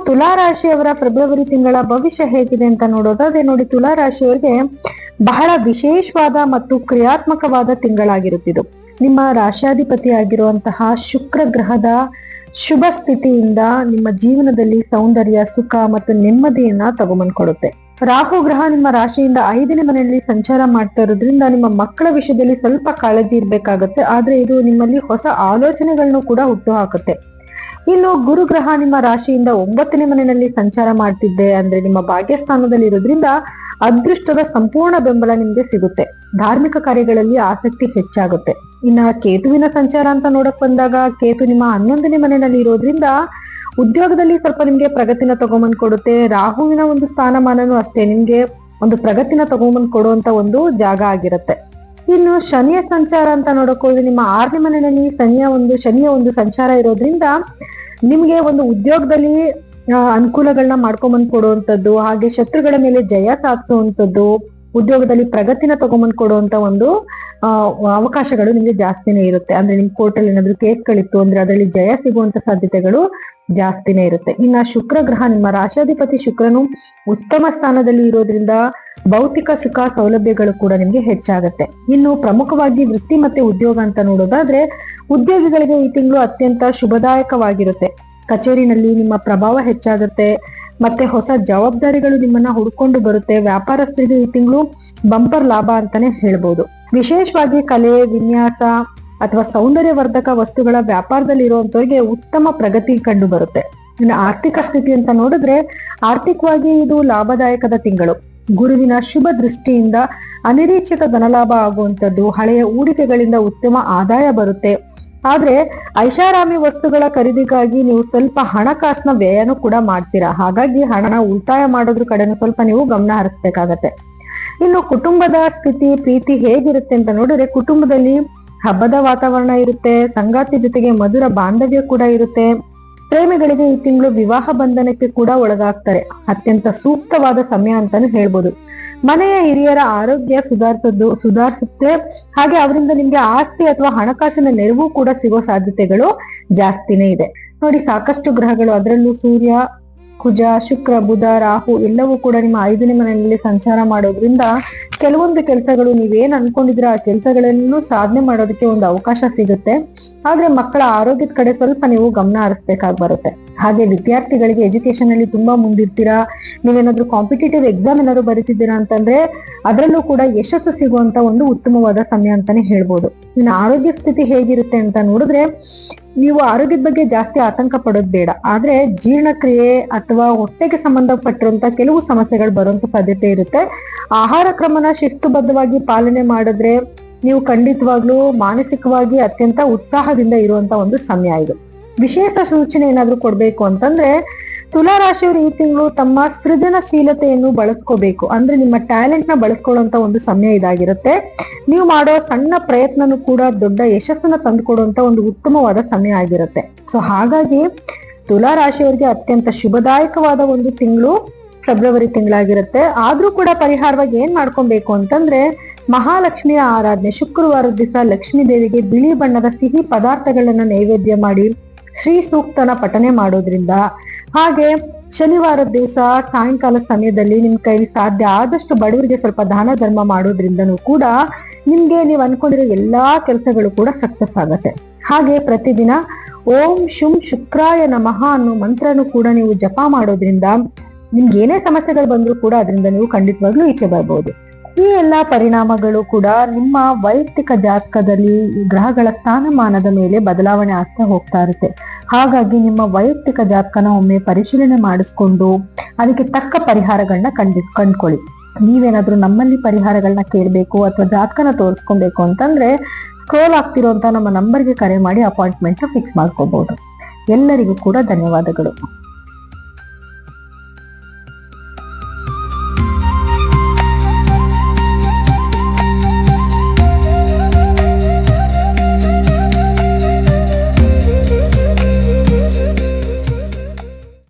ತುಲಾ ರಾಶಿಯವರ ಫೆಬ್ರವರಿ ತಿಂಗಳ ಭವಿಷ್ಯ ಹೇಗಿದೆ ಅಂತ ನೋಡೋದಾದ್ರೆ ನೋಡಿ, ತುಲಾ ರಾಶಿಯವರಿಗೆ ಬಹಳ ವಿಶೇಷವಾದ ಮತ್ತು ಕ್ರಿಯಾತ್ಮಕವಾದ ತಿಂಗಳಾಗಿರುತ್ತಿದ್ದು, ನಿಮ್ಮ ರಾಶಿಯಾಧಿಪತಿ ಆಗಿರುವಂತಹ ಶುಕ್ರ ಗ್ರಹದ ಶುಭ ಸ್ಥಿತಿಯಿಂದ ನಿಮ್ಮ ಜೀವನದಲ್ಲಿ ಸೌಂದರ್ಯ, ಸುಖ ಮತ್ತು ನೆಮ್ಮದಿಯನ್ನ ತಗೊಂಬಂದ್ಕೊಡುತ್ತೆ. ರಾಹು ಗ್ರಹ ನಿಮ್ಮ ರಾಶಿಯಿಂದ 5ನೇ ಮನೆಯಲ್ಲಿ ಸಂಚಾರ ಮಾಡ್ತಾ ಇರೋದ್ರಿಂದ ನಿಮ್ಮ ಮಕ್ಕಳ ವಿಷಯದಲ್ಲಿ ಸ್ವಲ್ಪ ಕಾಳಜಿ ಇರ್ಬೇಕಾಗತ್ತೆ. ಆದ್ರೆ ಇದು ನಿಮ್ಮಲ್ಲಿ ಹೊಸ ಆಲೋಚನೆಗಳನ್ನು ಕೂಡ ಹುಟ್ಟು ಹಾಕುತ್ತೆ. ಇನ್ನು ಗುರು ಗ್ರಹ ನಿಮ್ಮ ರಾಶಿಯಿಂದ 9ನೇ ಮನೆಯಲ್ಲಿ ಸಂಚಾರ ಮಾಡ್ತಿದ್ದೆ ಅಂದ್ರೆ ನಿಮ್ಮ ಭಾಗ್ಯಸ್ಥಾನದಲ್ಲಿ ಇರೋದ್ರಿಂದ ಅದೃಷ್ಟದ ಸಂಪೂರ್ಣ ಬೆಂಬಲ ನಿಮ್ಗೆ ಸಿಗುತ್ತೆ. ಧಾರ್ಮಿಕ ಕಾರ್ಯಗಳಲ್ಲಿ ಆಸಕ್ತಿ ಹೆಚ್ಚಾಗುತ್ತೆ. ಇನ್ನ ಕೇತುವಿನ ಸಂಚಾರ ಅಂತ ನೋಡಕ್ ಬಂದಾಗ, ಕೇತು ನಿಮ್ಮ 11ನೇ ಮನೆಯಲ್ಲಿ ಇರೋದ್ರಿಂದ ಉದ್ಯೋಗದಲ್ಲಿ ಸ್ವಲ್ಪ ನಿಮ್ಗೆ ಪ್ರಗತಿನ ತಗೊಂಬಂದ್ ಕೊಡುತ್ತೆ. ರಾಹುವಿನ ಒಂದು ಸ್ಥಾನಮಾನನು ಅಷ್ಟೇ ನಿಮ್ಗೆ ಒಂದು ಪ್ರಗತಿನ ತಗೊಂಬಂದ್ ಕೊಡುವಂತ ಒಂದು ಜಾಗ ಆಗಿರುತ್ತೆ. ಇನ್ನು ಶನಿಯ ಸಂಚಾರ ಅಂತ ನೋಡಕ್ ಹೋದ್ರೆ ನಿಮ್ಮ 6ನೇ ಮನೆಯಲ್ಲಿ ಶನಿಯ ಒಂದು ಸಂಚಾರ ಇರೋದ್ರಿಂದ ನಿಮ್ಗೆ ಒಂದು ಉದ್ಯೋಗದಲ್ಲಿ ಅನುಕೂಲಗಳನ್ನ ಮಾಡ್ಕೊಂಬಂದ್ ಕೊಡುವಂಥದ್ದು, ಹಾಗೆ ಶತ್ರುಗಳ ಮೇಲೆ ಜಯ ಸಾಧಿಸುವಂಥದ್ದು, ಉದ್ಯೋಗದಲ್ಲಿ ಪ್ರಗತಿನ ತಗೊಂಬಂದ್ ಕೊಡುವಂತ ಒಂದು ಅವಕಾಶಗಳು ನಿಮ್ಗೆ ಜಾಸ್ತಿನೇ ಇರುತ್ತೆ. ಅಂದ್ರೆ ನಿಮ್ ಕೋರ್ಟಲ್ಲಿ ಏನಾದ್ರು ಕೇಸ್ಗಳಿತ್ತು ಅಂದ್ರೆ ಅದರಲ್ಲಿ ಜಯ ಸಿಗುವಂತ ಸಾಧ್ಯತೆಗಳು ಜಾಸ್ತಿನೇ ಇರುತ್ತೆ. ಇನ್ನ ಶುಕ್ರ ಗ್ರಹ ನಿಮ್ಮ ರಾಶಿಯಾಧಿಪತಿ ಶುಕ್ರನು ಉತ್ತಮ ಸ್ಥಾನದಲ್ಲಿ ಇರೋದ್ರಿಂದ ಭೌತಿಕ ಸುಖ ಸೌಲಭ್ಯಗಳು ಕೂಡ ನಿಮ್ಗೆ ಹೆಚ್ಚಾಗತ್ತೆ. ಇನ್ನು ಪ್ರಮುಖವಾಗಿ ವೃತ್ತಿ ಮತ್ತೆ ಉದ್ಯೋಗ ಅಂತ ನೋಡೋದಾದ್ರೆ, ಉದ್ಯೋಗಿಗಳಿಗೆ ಈ ತಿಂಗಳು ಅತ್ಯಂತ ಶುಭದಾಯಕವಾಗಿರುತ್ತೆ. ಕಚೇರಿನಲ್ಲಿ ನಿಮ್ಮ ಪ್ರಭಾವ ಹೆಚ್ಚಾಗುತ್ತೆ, ಮತ್ತೆ ಹೊಸ ಜವಾಬ್ದಾರಿಗಳು ನಿಮ್ಮನ್ನ ಹುಡ್ಕೊಂಡು ಬರುತ್ತೆ. ವ್ಯಾಪಾರಸ್ಥರಿಗೆ ಈ ತಿಂಗಳು ಬಂಪರ್ ಲಾಭ ಅಂತಾನೆ ಹೇಳ್ಬೋದು. ವಿಶೇಷವಾಗಿ ಕಲೆ, ವಿನ್ಯಾಸ ಅಥವಾ ಸೌಂದರ್ಯವರ್ಧಕ ವಸ್ತುಗಳ ವ್ಯಾಪಾರದಲ್ಲಿ ಇರುವಂತವ್ರಿಗೆ ಉತ್ತಮ ಪ್ರಗತಿ ಕಂಡು ಬರುತ್ತೆ. ಇನ್ನು ಆರ್ಥಿಕ ಸ್ಥಿತಿ ಅಂತ ನೋಡಿದ್ರೆ, ಆರ್ಥಿಕವಾಗಿ ಇದು ಲಾಭದಾಯಕದ ತಿಂಗಳು. ಗುರುವಿನ ಶುಭ ದೃಷ್ಟಿಯಿಂದ ಅನಿರೀಕ್ಷಿತ ಧನಲಾಭ ಆಗುವಂಥದ್ದು, ಹಳೆಯ ಹೂಡಿಕೆಗಳಿಂದ ಉತ್ತಮ ಆದಾಯ ಬರುತ್ತೆ. ಆದ್ರೆ ಐಷಾರಾಮಿ ವಸ್ತುಗಳ ಖರೀದಿಗಾಗಿ ನೀವು ಸ್ವಲ್ಪ ಹಣಕಾಸಿನ ವ್ಯಯನೂ ಕೂಡ ಮಾಡ್ತೀರಾ. ಹಾಗಾಗಿ ಹಣನ ಉಳಿತಾಯ ಮಾಡೋದ್ರ ಕಡೆನೂ ಸ್ವಲ್ಪ ನೀವು ಗಮನ ಹರಿಸ್ಬೇಕಾಗತ್ತೆ. ಇನ್ನು ಕುಟುಂಬದ ಸ್ಥಿತಿ, ಪ್ರೀತಿ ಹೇಗಿರುತ್ತೆ ಅಂತ ನೋಡಿದ್ರೆ, ಕುಟುಂಬದಲ್ಲಿ ಹಬ್ಬದ ವಾತಾವರಣ ಇರುತ್ತೆ. ಸಂಗಾತಿ ಜೊತೆಗೆ ಮಧುರ ಬಾಂಧವ್ಯ ಕೂಡ ಇರುತ್ತೆ. ಪ್ರೇಮಿಗಳಿಗೆ ಈ ತಿಂಗಳು ವಿವಾಹ ಬಂಧನಕ್ಕೆ ಕೂಡ ಒಳಗಾಗ್ತಾರೆ. ಅತ್ಯಂತ ಸೂಕ್ತವಾದ ಸಮಯ ಅಂತಾನು ಹೇಳ್ಬೋದು. ಮನೆಯ ಹಿರಿಯರ ಆರೋಗ್ಯ ಸುಧಾರಿಸುತ್ತೆ. ಹಾಗೆ ಅವರಿಂದ ನಿಮ್ಗೆ ಆಸ್ತಿ ಅಥವಾ ಹಣಕಾಸಿನ ನೆರವು ಕೂಡ ಸಿಗೋ ಸಾಧ್ಯತೆಗಳು ಜಾಸ್ತಿನೇ ಇದೆ. ನೋಡಿ, ಸಾಕಷ್ಟು ಗ್ರಹಗಳು, ಅದರಲ್ಲೂ ಸೂರ್ಯ, ಕುಜ, ಶುಕ್ರ, ಬುಧ, ರಾಹು ಎಲ್ಲವೂ ಕೂಡ ನಿಮ್ಮ 5ನೇ ಮನೆಯಲ್ಲಿ ಸಂಚಾರ ಮಾಡೋದ್ರಿಂದ ಕೆಲವೊಂದು ಕೆಲಸಗಳು ನೀವೇನ್ ಅನ್ಕೊಂಡಿದ್ರೆ ಆ ಕೆಲಸಗಳನ್ನು ಸಾಧನೆ ಮಾಡೋದಕ್ಕೆ ಒಂದು ಅವಕಾಶ ಸಿಗುತ್ತೆ. ಆದ್ರೆ ಮಕ್ಕಳ ಆರೋಗ್ಯದ ಕಡೆ ಸ್ವಲ್ಪ ನೀವು ಗಮನ ಹರಿಸ್ಬೇಕಾಗಿ ಬರುತ್ತೆ. ಹಾಗೆ ವಿದ್ಯಾರ್ಥಿಗಳಿಗೆ ಎಜುಕೇಶನ್ ಅಲ್ಲಿ ತುಂಬಾ ಮುಂದಿರ್ತೀರಾ. ನೀವೇನಾದ್ರೂ ಕಾಂಪಿಟೇಟಿವ್ ಎಕ್ಸಾಮ್ ಏನಾದ್ರು ಬರೀತಿದ್ದೀರಾ ಅಂತಂದ್ರೆ ಅದರಲ್ಲೂ ಕೂಡ ಯಶಸ್ಸು ಸಿಗುವಂತ ಒಂದು ಉತ್ತಮವಾದ ಸಮಯ ಅಂತಾನೆ ಹೇಳ್ಬೋದು. ಇನ್ನು ಆರೋಗ್ಯ ಸ್ಥಿತಿ ಹೇಗಿರುತ್ತೆ ಅಂತ ನೋಡಿದ್ರೆ, ನೀವು ಆರೋಗ್ಯದ ಬಗ್ಗೆ ಜಾಸ್ತಿ ಆತಂಕ ಪಡೋದು ಬೇಡ. ಆದ್ರೆ ಜೀರ್ಣಕ್ರಿಯೆ ಅಥವಾ ಹೊಟ್ಟೆಗೆ ಸಂಬಂಧಪಟ್ಟಿರುವಂತ ಕೆಲವು ಸಮಸ್ಯೆಗಳು ಬರುವಂತ ಸಾಧ್ಯತೆ ಇರುತ್ತೆ. ಆಹಾರ ಕ್ರಮನ ಶಿಸ್ತುಬದ್ಧವಾಗಿ ಪಾಲನೆ ಮಾಡಿದ್ರೆ ನೀವು ಖಂಡಿತವಾಗ್ಲೂ ಮಾನಸಿಕವಾಗಿ ಅತ್ಯಂತ ಉತ್ಸಾಹದಿಂದ ಇರುವಂತ ಒಂದು ಸಮಯ ಇದು. ವಿಶೇಷ ಸೂಚನೆ ಏನಾದ್ರೂ ಕೊಡ್ಬೇಕು ಅಂತಂದ್ರೆ, ತುಲಾ ರಾಶಿಯವರು ಈ ತಿಂಗಳು ತಮ್ಮ ಸೃಜನಶೀಲತೆಯನ್ನು ಬಳಸ್ಕೋಬೇಕು. ಅಂದ್ರೆ ನಿಮ್ಮ ಟ್ಯಾಲೆಂಟ್ ನ ಬಳಸ್ಕೊಳ್ಳುವಂತ ಒಂದು ಸಮಯ ಇದಾಗಿರುತ್ತೆ. ನೀವು ಮಾಡೋ ಸಣ್ಣ ಪ್ರಯತ್ನನೂ ಕೂಡ ದೊಡ್ಡ ಯಶಸ್ಸನ್ನ ತಂದುಕೊಡುವಂತ ಒಂದು ಉತ್ತಮವಾದ ಸಮಯ ಆಗಿರುತ್ತೆ. ಸೊ ಹಾಗಾಗಿ ತುಲಾ ರಾಶಿಯವರಿಗೆ ಅತ್ಯಂತ ಶುಭದಾಯಕವಾದ ಒಂದು ತಿಂಗಳು ಫೆಬ್ರವರಿ ತಿಂಗಳಾಗಿರುತ್ತೆ. ಆದ್ರೂ ಕೂಡ ಪರಿಹಾರವಾಗಿ ಏನ್ ಮಾಡ್ಕೊಬೇಕು ಅಂತಂದ್ರೆ, ಮಹಾಲಕ್ಷ್ಮಿಯ ಆರಾಧನೆ, ಶುಕ್ರವಾರದ ದಿವಸ ಲಕ್ಷ್ಮೀ ದೇವಿಗೆ ಬಿಳಿ ಬಣ್ಣದ ಸಿಹಿ ಪದಾರ್ಥಗಳನ್ನ ನೈವೇದ್ಯ ಮಾಡಿ ಶ್ರೀ ಸೂಕ್ತನ ಪಠನೆ ಮಾಡೋದ್ರಿಂದ, ಹಾಗೆ ಶನಿವಾರದ ದಿವಸ ಸಾಯಂಕಾಲ ಸಮಯದಲ್ಲಿ ನಿಮ್ ಕೈಲಿ ಸಾಧ್ಯ ಆದಷ್ಟು ಬಡವರಿಗೆ ಸ್ವಲ್ಪ ದಾನ ಧರ್ಮ ಮಾಡೋದ್ರಿಂದನೂ ಕೂಡ ನಿಮ್ಗೆ ನೀವು ಅನ್ಕೊಂಡಿರೋ ಎಲ್ಲಾ ಕೆಲಸಗಳು ಕೂಡ ಸಕ್ಸಸ್ ಆಗುತ್ತೆ. ಹಾಗೆ ಪ್ರತಿದಿನ ಓಂ ಶುಂ ಶುಕ್ರಾಯ ನಮಃ ಅನ್ನೋ ಮಂತ್ರನು ಕೂಡ ನೀವು ಜಪ ಮಾಡೋದ್ರಿಂದ ನಿಮ್ಗೆ ಏನೇ ಸಮಸ್ಯೆಗಳು ಬಂದ್ರೂ ಕೂಡ ಅದರಿಂದ ನೀವು ಖಂಡಿತವಾಗ್ಲೂ ಈಚೆ ಬರ್ಬೋದು. ಈ ಎಲ್ಲಾ ಪರಿಣಾಮಗಳು ಕೂಡ ನಿಮ್ಮ ವೈಯಕ್ತಿಕ ಜಾತಕದಲ್ಲಿ ಗ್ರಹಗಳ ಸ್ಥಾನಮಾನದ ಮೇಲೆ ಬದಲಾವಣೆ ಆಗ್ತಾ ಹೋಗ್ತಾ ಇರುತ್ತೆ. ಹಾಗಾಗಿ ನಿಮ್ಮ ವೈಯಕ್ತಿಕ ಜಾತಕನ ಒಮ್ಮೆ ಪರಿಶೀಲನೆ ಮಾಡಿಸ್ಕೊಂಡು ಅದಕ್ಕೆ ತಕ್ಕ ಪರಿಹಾರಗಳನ್ನ ಕಂಡ್ಕೊಳ್ಳಿ. ನೀವೇನಾದ್ರೂ ನಮ್ಮಲ್ಲಿ ಪರಿಹಾರಗಳನ್ನ ಕೇಳಬೇಕು ಅಥವಾ ಜಾತಕನ ತೋರಿಸ್ಕೊಬೇಕು ಅಂತಂದ್ರೆ ಸ್ಕ್ರೋಲ್ ಆಗ್ತಿರೋಂತ ನಮ್ಮ ನಂಬರ್ಗೆ ಕರೆ ಮಾಡಿ ಅಪಾಯಿಂಟ್ಮೆಂಟ್ ಫಿಕ್ಸ್ ಮಾಡ್ಕೋಬಹುದು. ಎಲ್ಲರಿಗೂ ಕೂಡ ಧನ್ಯವಾದಗಳು.